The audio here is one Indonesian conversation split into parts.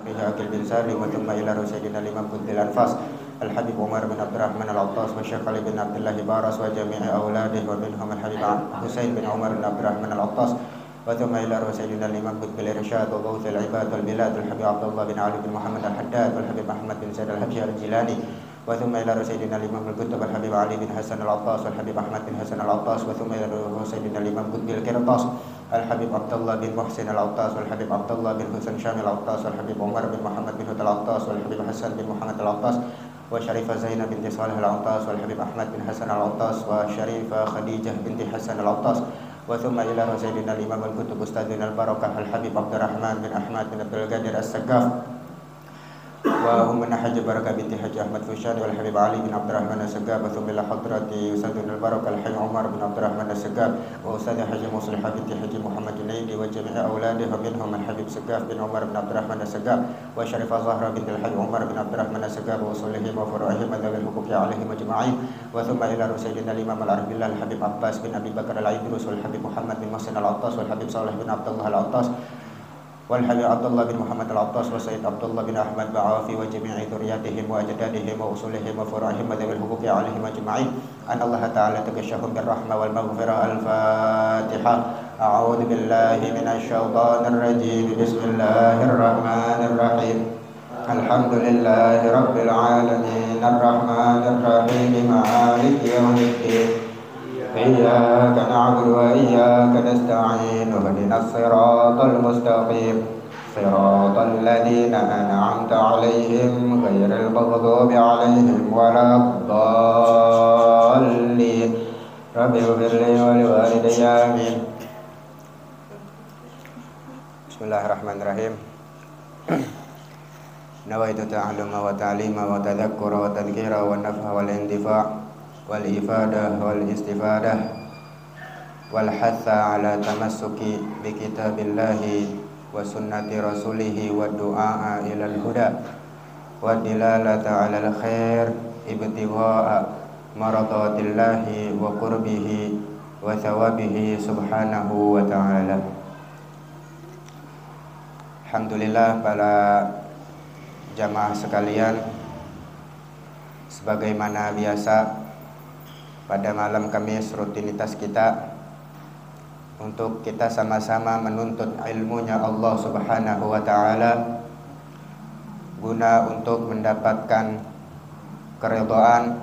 أخيه أكل بن سالم ثم إلى سيدنا الإمام قطب الأنفاس الحبيب عمر بن عبد الرحمن العطاس والشيخ علي بن عبد الله بارس وجميع أولاده ومنهم الحبيب حسين بن عمر بن عبد الرحمن العطاس وثم إلى سيدنا الإمام قطب الإرشاد وغوث العباد والبلاد الحبيب عبد الله بن علي بن محمد الحداد والحبيب أحمد بن سيد الحبشي الجيلاني وثم إلى سيدنا الإمام القطب الحبيب علي بن حسن العطاس والحبيب أحمد بن حسن العطاس وثم إلى سيدنا الإمام قطب القرطاس الحبيب عبد الله بن محسن العطاس والحبيب عبد الله بن حسن شامل العطاس والحبيب عمر بن محمد بن هود العطاس والحبيب حسن بن محمد العطاس وشريفة زينب بنت صالح العطاس والحبيب أحمد بن حسن العطاس وشريفة خديجة بنت حسن العطاس وثم إلى سيدنا الإمام القطب أستاذنا البركة الحبيب عبد الرحمن بن أحمد بن عبد القادر السقاف وأمنا حج بركة بنت حج أحمد فشاني والحبيب علي بن عبد الرحمن السقاف وثم إلى حضرة أستاذنا البركة الحي عمر بن عبد الرحمن السقاف وأستاذ حج مصلحة بنت حج محمد النيدي وجميع أولاده ومنهم الحبيب سقاف بن عمر بن عبد الرحمن السقاف وشريفة زهرة بنت الحي عمر بن عبد الرحمن السقاف وأصولهم وفروعهم ذوي الحقوق عليهم أجمعين وثم إلى سيدنا الإمام العارف بالله الحبيب عباس بن أبي بكر العيدروس والحبيب محمد بن محسن العطاس والحبيب صالح بن عبد الله العطاس والحبيب عبد الله بن محمد العطاس وسيد عبد الله بن أحمد بعافي وجميع ذرياتهم وأجدادهم وأصولهم وفروعهم وذوي الحقوق عليهم أجمعين أن الله تعالى تغشاهم بالرحمة والمغفرة. الفاتحة. أعوذ بالله من الشيطان الرجيم. بسم الله الرحمن الرحيم. الحمد لله رب العالمين الرحمن الرحيم مالك يوم الدين إياك نعبد وإياك نستعين اهدنا الصراط المستقيم صراط الذين أنعمت عليهم غير المغضوب عليهم ولا الضالين رب اغفر لي ولوالدي آمين. Bismillahirrahmanirrahim. Nawaitu ta'alluma wa ta'lima wa tadhakkura wa tadhkira wa naf'a wal intifa' wal ifadah wal istifadah wal hatha ala tamassuki bi kitabillahi wa sunnati rasulihi wa du'a ila al huda wa dilalata ala al khair ibtigha'a maradatillahi wa qurbihi wa thawabihi subhanahu wa ta'ala. Alhamdulillah para jamaah sekalian, sebagaimana biasa pada malam Kamis rutinitas kita untuk kita sama-sama menuntut ilmunya Allah Subhanahu wa ta'ala guna untuk mendapatkan keridhaan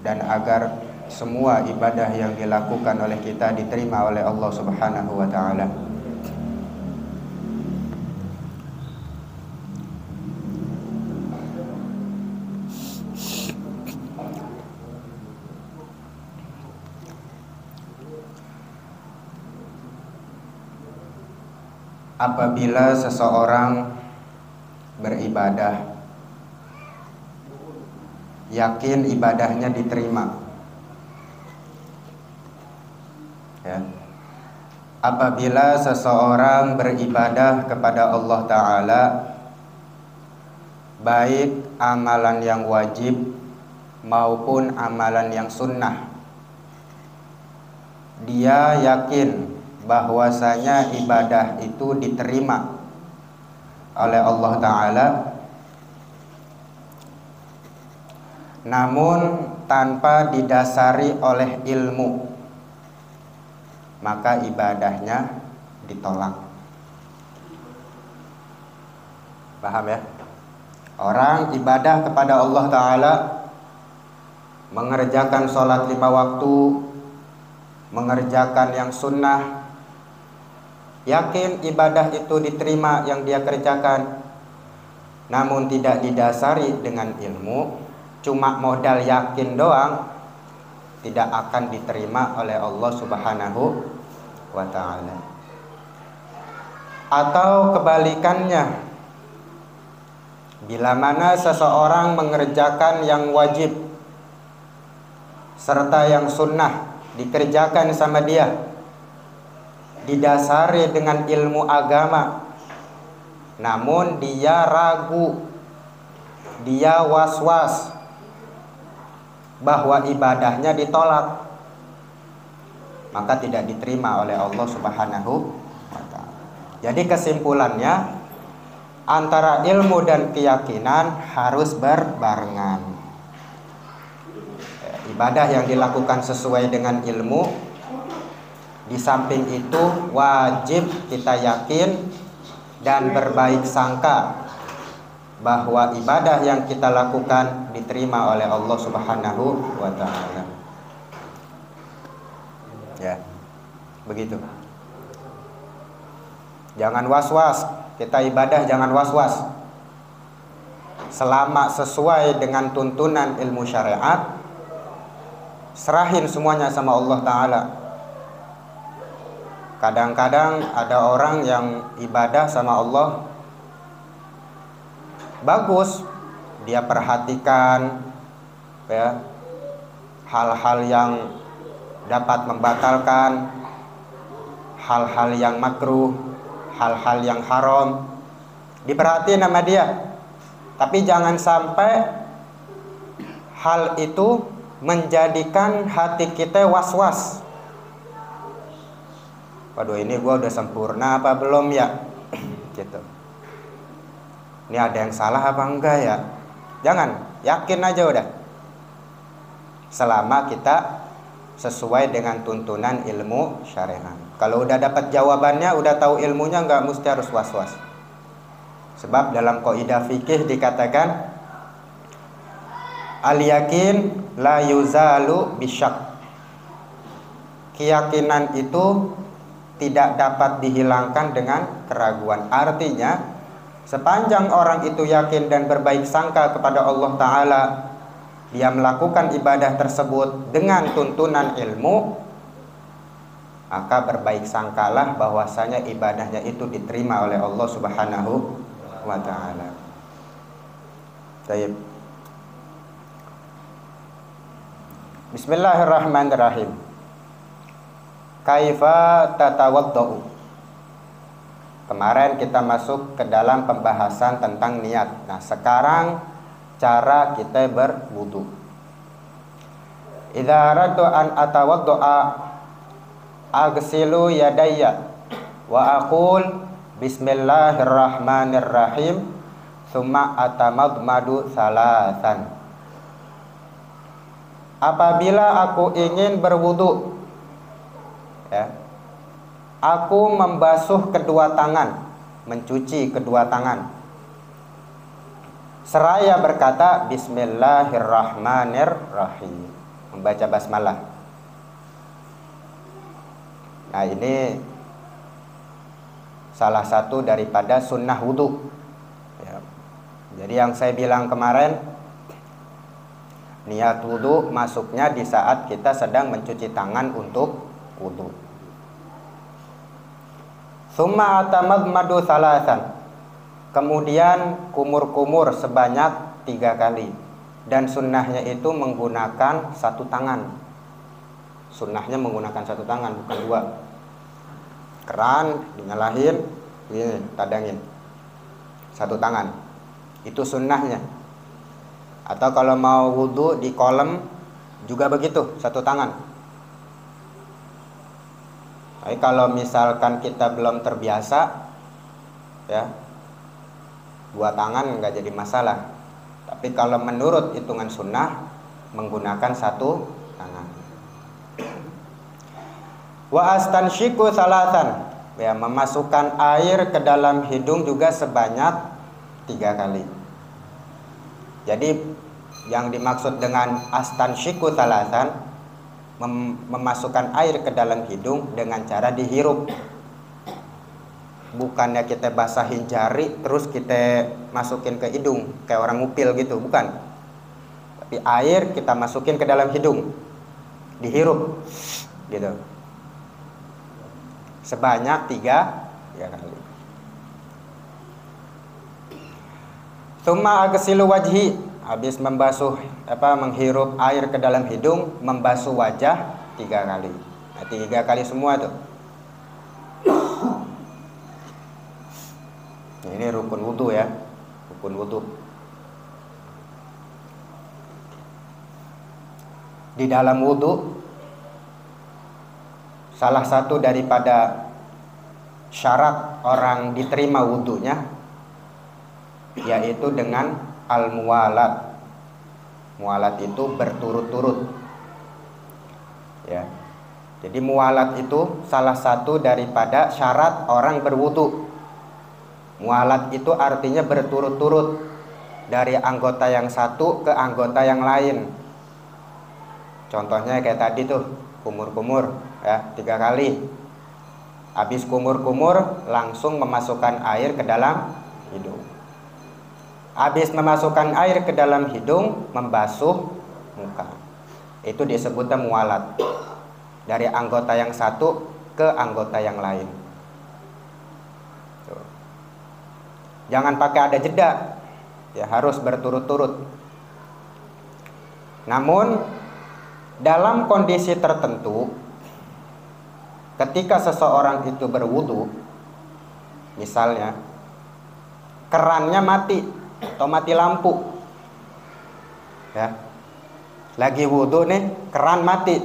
dan agar semua ibadah yang dilakukan oleh kita diterima oleh Allah Subhanahu wa ta'ala. Apabila seseorang beribadah, yakin ibadahnya diterima. Ya. Apabila seseorang beribadah kepada Allah Ta'ala, baik amalan yang wajib maupun amalan yang sunnah, dia yakin bahwasanya ibadah itu diterima oleh Allah Ta'ala, namun tanpa didasari oleh ilmu, maka ibadahnya ditolak. Paham ya? Orang ibadah kepada Allah Ta'ala, mengerjakan sholat 5 waktu, mengerjakan yang sunnah, yakin ibadah itu diterima yang dia kerjakan, namun tidak didasari dengan ilmu, cuma modal yakin doang, tidak akan diterima oleh Allah Subhanahu wa ta'ala. Atau kebalikannya, bila mana seseorang mengerjakan yang wajib serta yang sunnah dikerjakan sama dia, didasari dengan ilmu agama, namun dia ragu, dia was-was bahwa ibadahnya ditolak, maka tidak diterima oleh Allah Subhanahu wa ta'ala. Jadi kesimpulannya, antara ilmu dan keyakinan harus berbarengan. Ibadah yang dilakukan sesuai dengan ilmu, di samping itu wajib kita yakin dan berbaik sangka bahwa ibadah yang kita lakukan diterima oleh Allah Subhanahu wa taala. Ya. Begitu. Jangan was-was, kita ibadah jangan was-was. Selama sesuai dengan tuntunan ilmu syariat, serahin semuanya sama Allah taala. Kadang-kadang ada orang yang ibadah sama Allah bagus, dia perhatikan ya hal-hal yang dapat membatalkan, hal-hal yang makruh, hal-hal yang haram, diperhatiin sama dia. Tapi jangan sampai hal itu menjadikan hati kita was-was. Waduh, ini gua udah sempurna apa belum ya? Gitu. Ini ada yang salah apa enggak ya? Jangan, yakin aja udah. Selama kita sesuai dengan tuntunan ilmu syariat. Kalau udah dapat jawabannya, udah tahu ilmunya, enggak mesti harus was-was. Sebab dalam kaidah fikih dikatakan al-yakin la yuzalu bisyak. Keyakinan itu tidak dapat dihilangkan dengan keraguan. Artinya sepanjang orang itu yakin dan berbaik sangka kepada Allah Ta'ala, dia melakukan ibadah tersebut dengan tuntunan ilmu, maka berbaik sangkalah bahwasanya ibadahnya itu diterima oleh Allah Subhanahu wa Ta'ala. Baik. Bismillahirrahmanirrahim. Kaifa tatawaddau. Kemarin kita masuk ke dalam pembahasan tentang niat. Nah, sekarang cara kita berwudu. Idza aradtu an atawaddaa aghsilu yadayya wa aqul bismillahirrahmanirrahim tsumma atamadmadu salasan. Apabila aku ingin berwudu, ya, aku membasuh kedua tangan, mencuci kedua tangan, seraya berkata bismillahirrahmanirrahim, membaca basmalah. Nah, ini salah satu daripada sunnah wudu ya. Jadi yang saya bilang kemarin, niat wudu masuknya di saat kita sedang mencuci tangan untuk wudu. Summa atamadmadu salasan. Kemudian kumur-kumur sebanyak 3 kali. Dan sunnahnya itu menggunakan satu tangan. Sunnahnya menggunakan satu tangan, bukan 2. Keran dinyalahin, ini tadangin. Satu tangan. Itu sunnahnya. Atau kalau mau wudu di kolam juga begitu, satu tangan. Tapi kalau misalkan kita belum terbiasa, ya, 2 tangan nggak jadi masalah. Tapi kalau menurut hitungan sunnah, menggunakan satu tangan. Wa astanshiku salasan, ya, memasukkan air ke dalam hidung juga sebanyak 3 kali. Jadi yang dimaksud dengan astanshiku salasan, memasukkan air ke dalam hidung dengan cara dihirup. Bukannya kita basahin jari terus kita masukin ke hidung kayak orang ngupil gitu, bukan. Tapi air kita masukin ke dalam hidung, dihirup gitu. Sebanyak 3 kali. Tsumma aghsilu wajhi, habis menghirup air ke dalam hidung, membasuh wajah 3 kali. Nah, 3 kali semua tuh. Ini rukun wudu ya, rukun wudu. Di dalam wudu, salah satu daripada syarat orang diterima wudunya yaitu dengan al-muwalat. Muwalat itu berturut-turut. Ya. Jadi muwalat itu salah satu daripada syarat orang berwudu. Muwalat itu artinya berturut-turut dari anggota yang satu ke anggota yang lain. Contohnya kayak tadi tuh, kumur-kumur ya, 3 kali. Habis kumur-kumur langsung memasukkan air ke dalam hidung. Habis memasukkan air ke dalam hidung, membasuh muka. Itu disebutnya muwalat. Dari anggota yang satu ke anggota yang lain. Tuh. Jangan pakai ada jeda. Ya, harus berturut-turut. Namun dalam kondisi tertentu, ketika seseorang itu berwudu, misalnya kerannya mati atau mati lampu, ya, lagi wudu nih, keran mati,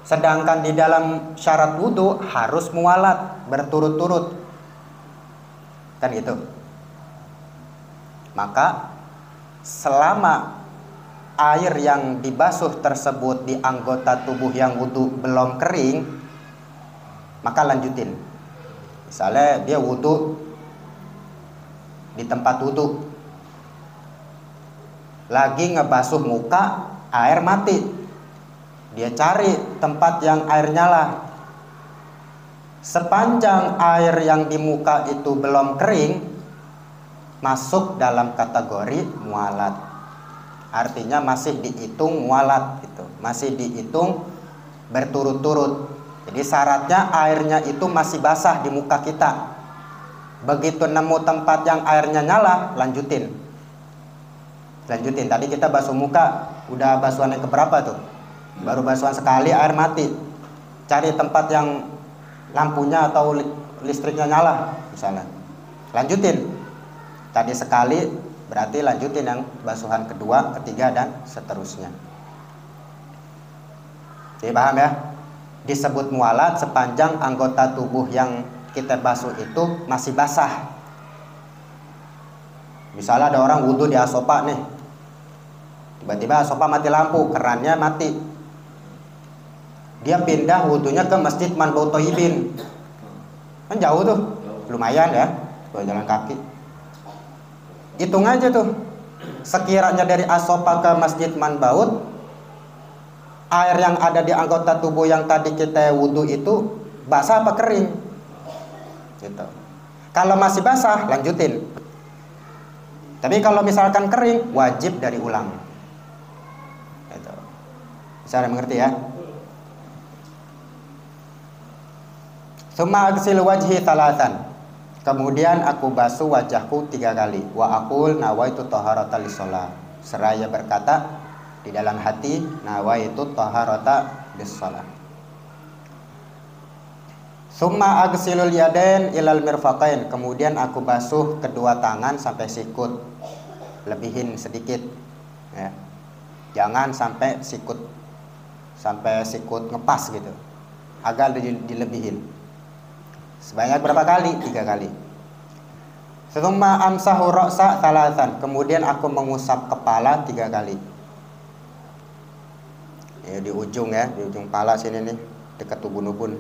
sedangkan di dalam syarat wudu harus muwalat, berturut-turut, kan gitu. Maka selama air yang dibasuh tersebut di anggota tubuh yang wudu belum kering, maka lanjutin. Misalnya dia wudu di tempat wudu, lagi ngebasuh muka, air mati, dia cari tempat yang air nyala. Sepanjang air yang di muka itu belum kering, masuk dalam kategori muwalat. Artinya masih dihitung muwalat gitu, masih dihitung berturut-turut. Jadi syaratnya airnya itu masih basah di muka kita. Begitu nemu tempat yang airnya nyala, lanjutin. Tadi kita basuh muka, udah basuhan yang keberapa tuh? Baru basuhan sekali, air mati. Cari tempat yang lampunya atau listriknya nyala, misalnya. Lanjutin. Tadi sekali, berarti lanjutin yang basuhan kedua, ketiga, dan seterusnya. Jadi paham ya? Disebut muwalat sepanjang anggota tubuh yang kita basuh itu masih basah. Misalnya ada orang wudhu di asopa nih, tiba-tiba asopa mati lampu, kerannya mati, dia pindah wudhunya ke Masjid Manbau Thoibin, kan jauh tuh, lumayan ya, buat jalan kaki. Hitung aja tuh, sekiranya dari asopa ke Masjid Manbaut, air yang ada di anggota tubuh yang tadi kita wudhu itu basah apa kering? Gitu. Kalau masih basah, lanjutin. Tapi kalau misalkan kering, wajib dari ulang. Gitu. Bisa mengerti ya? Summa agsil wajhi talatan. Kemudian aku basuh wajahku 3 kali. Wa aqul nawaitu taharata lis-shalah. Seraya berkata di dalam hati, nawaitu taharata lis-shalah. Summa agsilul yadain ilal mirfaqain. Kemudian aku basuh kedua tangan sampai sikut. Lebihin sedikit ya. Jangan sampai sikut ngepas gitu. Agak dilebihin. Sebanyak berapa kali? 3 kali. Summa amsahu ra'sa thalathan. Kemudian aku mengusap kepala 3 kali. Ya, di ujung kepala sini nih, dekat ubun-ubun.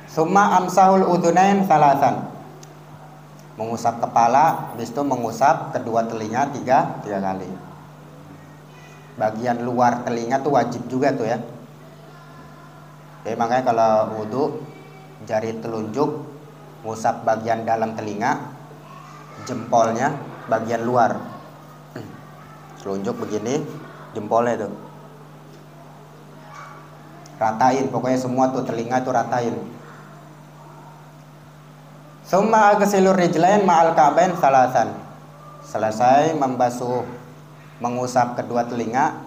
Summa amsahul udhunain thalathan. Mengusap kepala, habis itu mengusap kedua telinga 3 kali. Bagian luar telinga tuh wajib juga tuh ya. Jadi makanya kalau wudhu, jari telunjuk ngusap bagian dalam telinga, jempolnya bagian luar. Telunjuk begini, jempolnya tuh ratain, pokoknya semua tuh telinga tuh ratain. Summa agsilur rijlain ma'al ka'bain thalathan. Selesai mengusap kedua telinga,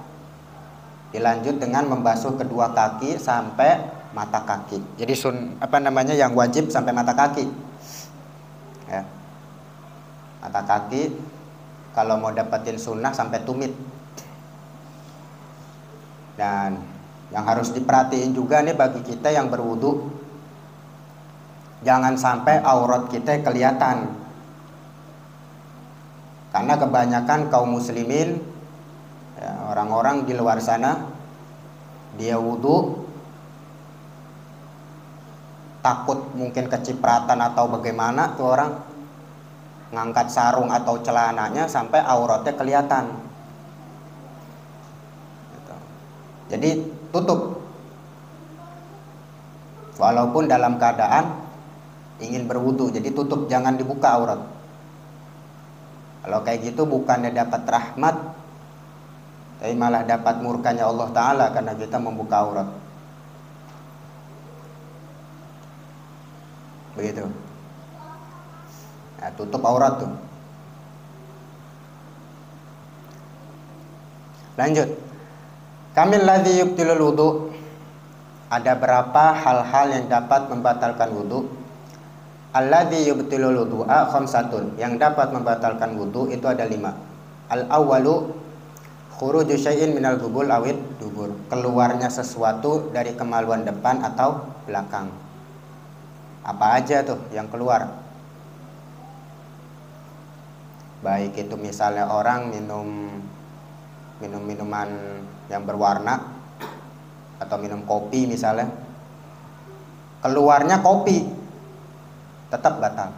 dilanjut dengan membasuh kedua kaki sampai mata kaki. Jadi yang wajib sampai mata kaki. Ya. Mata kaki kalau mau dapetin sunnah sampai tumit. Dan Yang harus diperhatiin juga nih bagi kita yang berwudu, jangan sampai aurat kita kelihatan. Karena kebanyakan kaum muslimin, ya, orang-orang di luar sana, dia wudu takut mungkin kecipratan atau bagaimana tuh orang ngangkat sarung atau celananya sampai auratnya kelihatan. Jadi tutup, walaupun dalam keadaan ingin berwudu, jadi tutup, jangan dibuka aurat. Kalau kayak gitu bukannya dapat rahmat, tapi malah dapat murkanya Allah Ta'ala karena kita membuka aurat. Begitu. Nah, tutup aurat tuh. Lanjut. Kamil ladzi yubtilul wudu. Ada berapa hal-hal yang dapat membatalkan wudu? Alladzi yubtilul wudu'a khamsatun. Yang dapat membatalkan wudu itu ada 5. Al-awwalu khuruju syai'in minal gubul awid dubur. Keluarnya sesuatu dari kemaluan depan atau belakang. Apa aja tuh yang keluar? Baik itu misalnya orang minum minuman yang berwarna atau minum kopi misalnya, keluarnya kopi, tetap batal.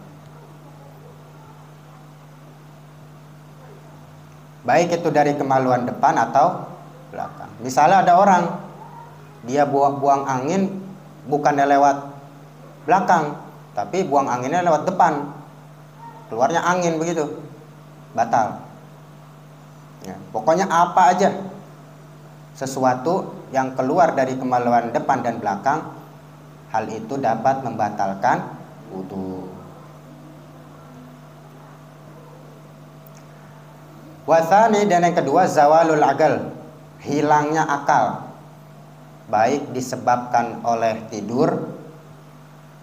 Baik itu dari kemaluan depan atau belakang. Misalnya ada orang dia buang angin bukannya lewat belakang, tapi buang anginnya lewat depan, keluarnya angin begitu, batal. Ya, pokoknya apa aja sesuatu yang keluar dari kemaluan depan dan belakang, hal itu dapat membatalkan wudu. Wasani, dan yang kedua zawalul akal, hilangnya akal, baik disebabkan oleh tidur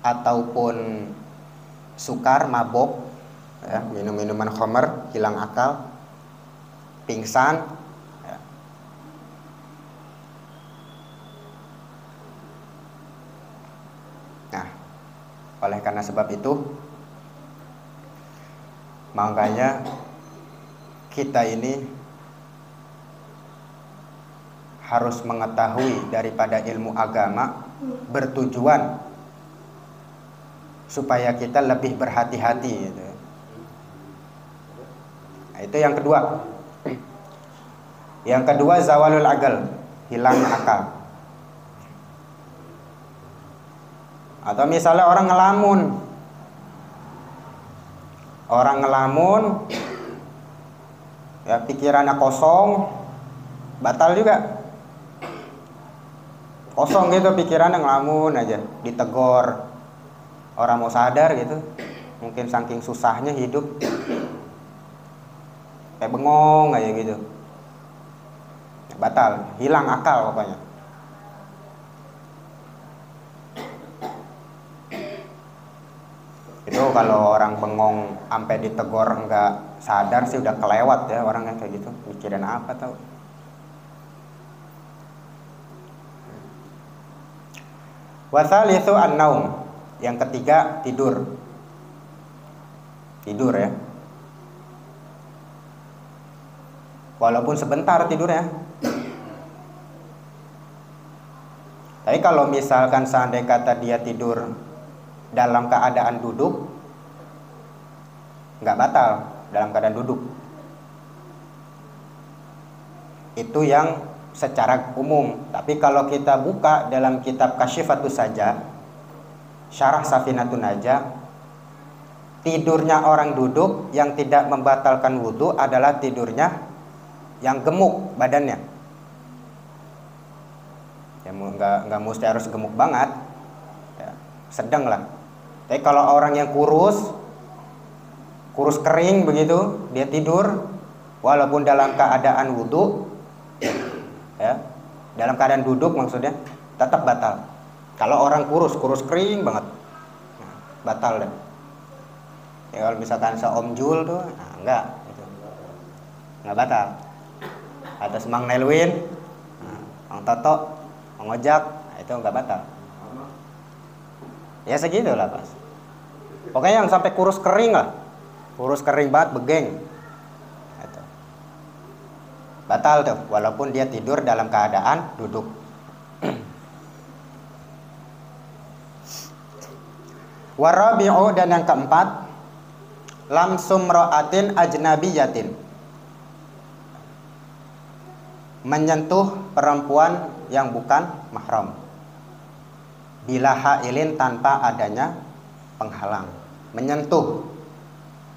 ataupun sukar, mabok, ya, minum-minuman khamar, hilang akal, pingsan, ya. Nah, oleh karena sebab itu, makanya kita ini harus mengetahui daripada ilmu agama bertujuan supaya kita lebih berhati-hati gitu. Nah, itu yang kedua. Yang kedua zawalul akal, hilang akal. Atau misalnya orang ngelamun, ya pikirannya kosong, batal juga. Kosong gitu pikirannya, ngelamun aja, ditegor. Orang mau sadar gitu, mungkin saking susahnya hidup, kayak bengong aja gitu, batal, hilang akal pokoknya. Itu kalau orang bengong sampai ditegor nggak sadar sih udah kelewat ya orangnya kayak gitu, mikirin apa tau. Wasalitsu an-naum. Yang ketiga tidur ya, walaupun sebentar tidurnya. Tapi kalau misalkan seandainya kata dia tidur dalam keadaan duduk, nggak batal dalam keadaan duduk. Itu yang secara umum. Tapi kalau kita buka dalam kitab Kasyifatus Sajjah, Syarah Safinatun Najah, tidurnya orang duduk yang tidak membatalkan wudu adalah tidurnya yang gemuk badannya. Ya nggak mesti harus gemuk banget, ya, sedang lah. Tapi kalau orang yang kurus kering begitu, dia tidur walaupun dalam keadaan wudu, ya, dalam keadaan duduk maksudnya, tetap batal. Kalau orang kurus kering banget, nah, batal deh. Ya, kalau misalkan seom Jul tuh, nah, enggak, gitu. Enggak batal. Atau Mang Nelwin, nah, Mang Toto, mengojak, itu nggak batal. Ya segitulah Mas. Pokoknya yang sampai kurus kering lah, kurus kering banget, begeng, itu batal tuh, walaupun dia tidur dalam keadaan duduk. Warabi'u, dan yang keempat, lamsum ro'atin ajnabiyatin, menyentuh perempuan yang bukan mahram, bila hailin, tanpa adanya penghalang. Menyentuh,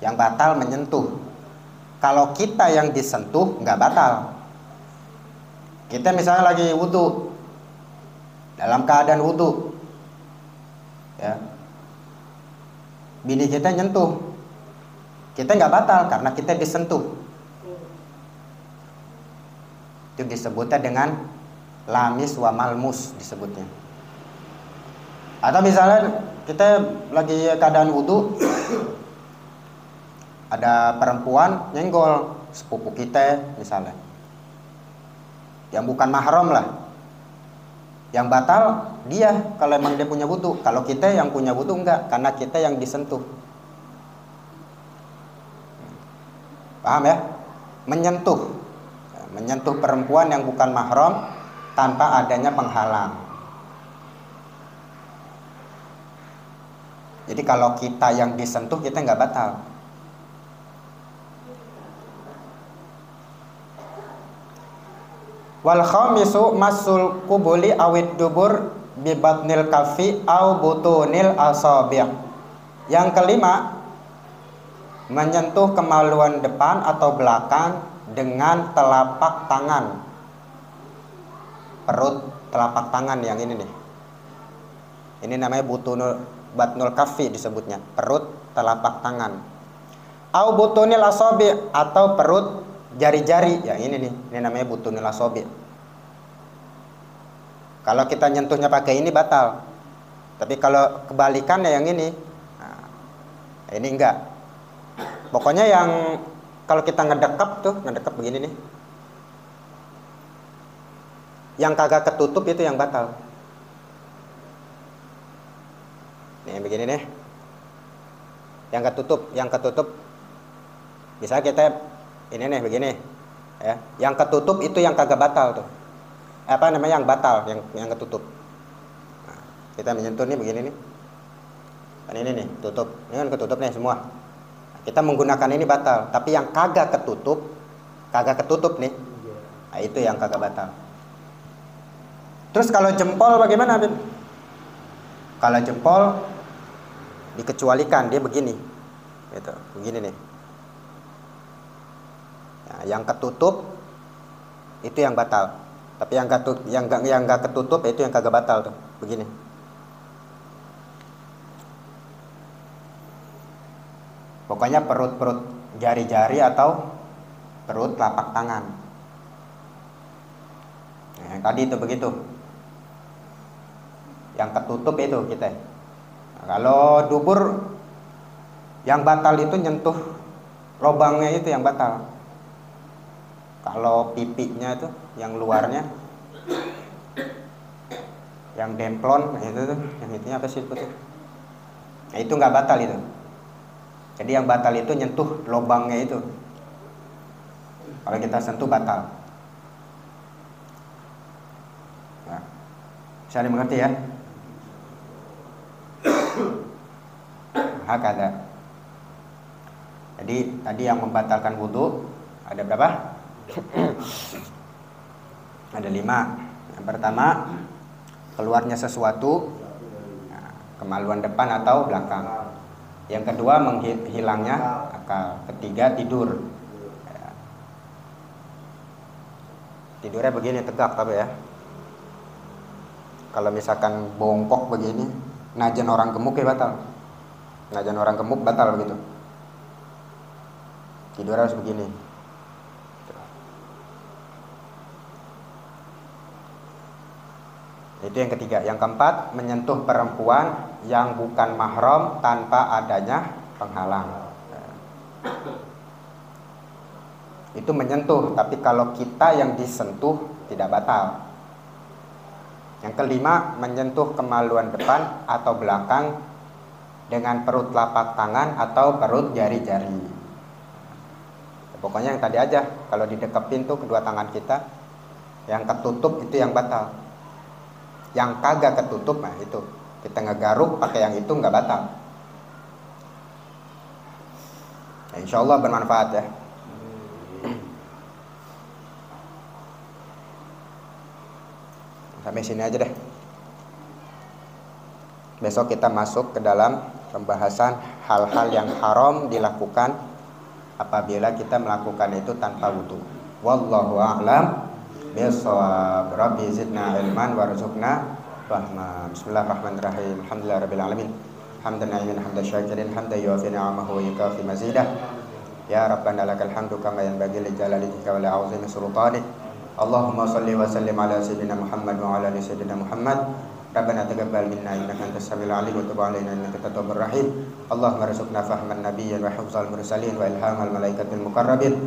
yang batal menyentuh. Kalau kita yang disentuh nggak batal. Kita misalnya lagi wudu, dalam keadaan wudu, ya, bini kita nyentuh, kita nggak batal karena kita disentuh. Itu disebutnya dengan lamis wa malmus disebutnya. Atau misalnya kita lagi keadaan wudu, ada perempuan nyenggol sepupu kita misalnya, yang bukan mahram lah. Yang batal dia kalau emang dia punya wudu. Kalau kita yang punya wudu enggak, karena kita yang disentuh. Paham ya? Menyentuh perempuan yang bukan mahram tanpa adanya penghalang. Jadi kalau kita yang disentuh, kita nggak batal. Wal khamisu masul kubuli awid dubur bi batnil kafi au butunil asabi'. Yang kelima, menyentuh kemaluan depan atau belakang dengan telapak tangan. Perut telapak tangan yang ini nih. Ini namanya batnul kafi disebutnya, perut telapak tangan. Au butunil asabi', atau perut jari-jari, yang ini nih, ini namanya butunil asabi'. Kalau kita nyentuhnya pakai ini batal. Tapi kalau kebalikannya yang ini, nah, ini enggak. Pokoknya yang kalau kita ngedekap begini nih, yang kagak ketutup itu yang batal. Nih begini nih, yang ketutup. Bisa kita ini nih begini, ya. Yang ketutup itu yang kagak batal tuh. Apa namanya, yang batal, yang ketutup. Nah, kita menyentuh nih begini nih. Kan ini nih tutup, ini kan ketutup nih semua. Nah, kita menggunakan ini batal, tapi yang kagak ketutup nih, nah, itu yang kagak batal. Terus kalau jempol bagaimana, Habib? Kalau jempol dikecualikan, dia begini, gitu, begini nih. Nah, yang ketutup itu yang batal. Tapi yang nggak ketutup itu yang kagak batal tuh, begini. Pokoknya perut jari-jari atau perut telapak tangan. Nah, tadi itu begitu. Yang ketutup itu kita. Nah, kalau dubur, yang batal itu nyentuh lubangnya itu yang batal. Kalau pipinya itu, yang luarnya, yang demplon, itu tuh, yang itunya apa sih itu? Nah, itu nggak batal itu. Jadi yang batal itu nyentuh lubangnya itu. Kalau kita sentuh batal. Nah, bisa dimengerti ya? Hakada. Jadi tadi yang membatalkan wudu ada berapa? Ada 5. Yang pertama, keluarnya sesuatu, nah, kemaluan depan atau belakang. Yang kedua, menghilangnya akal. Ketiga, tidur. Ya. Tidurnya begini, tegak tapi ya. Kalau misalkan bongkok begini, najan orang gemuk ya batal. Najan orang gemuk batal begitu. Tidur harus begini. Itu yang ketiga. Yang keempat, menyentuh perempuan yang bukan mahram tanpa adanya penghalang. Itu menyentuh, tapi kalau kita yang disentuh tidak batal. Yang kelima, menyentuh kemaluan depan atau belakang dengan perut telapak tangan atau perut jari-jari. Pokoknya yang tadi aja, kalau didekepin tuh kedua tangan kita, yang ketutup itu yang batal. Yang kagak ketutup, nah itu kita ngegaruk pakai yang itu nggak batal. Nah, insya Allah bermanfaat ya. Sampai sini aja deh. Besok kita masuk ke dalam pembahasan hal-hal yang haram dilakukan apabila kita melakukan itu tanpa wudu. Wallahu a'lam bishawab. Rabbi zidna ilman warzuqna fahma. Bismillahirrahmanirrahim. Alhamdulillahirabbil alamin. Hamdan na'imin hamdan syakirin hamdan yuwafi ni'amahu wa yukafi mazidah. Ya Rabbana lakal hamdu kama yanbaghi li jalali wajhika wa li 'azimi sultanik. Allahumma salli wa sallim ala sayyidina Muhammad wa ala ali sayyidina Muhammad. Rabbana taqabbal minna innaka antas samiul alim wa tub alaina innaka tawwabur rahim. Allahumma rzuqna fahman nabiyyin wa hifdzal mursalin wa ilhamal malaikatil muqarrabin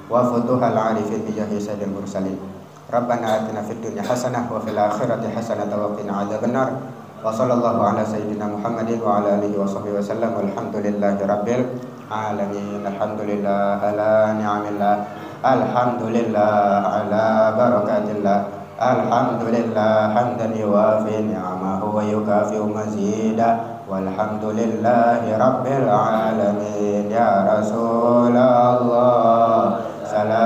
wa futuhal arifin bi jahi sayyidil mursalin. Rabbana atina fid dunya hasanah wa fil akhirati hasanah wa qina adzabannar. Wa sallallahu ala sayyidina Muhammadin wa ala alihi wa sahbihi wasallam. Walhamdulillahi rabbil alamin. Alhamdulillah ala ni'amillah. Alhamdulillah ala barakatillah. Alhamdulillah hamdan yuwafi ni'amahu wa yukafi mazida. Walhamdulillahi rabbil alamin. Ya Rasulullah salam.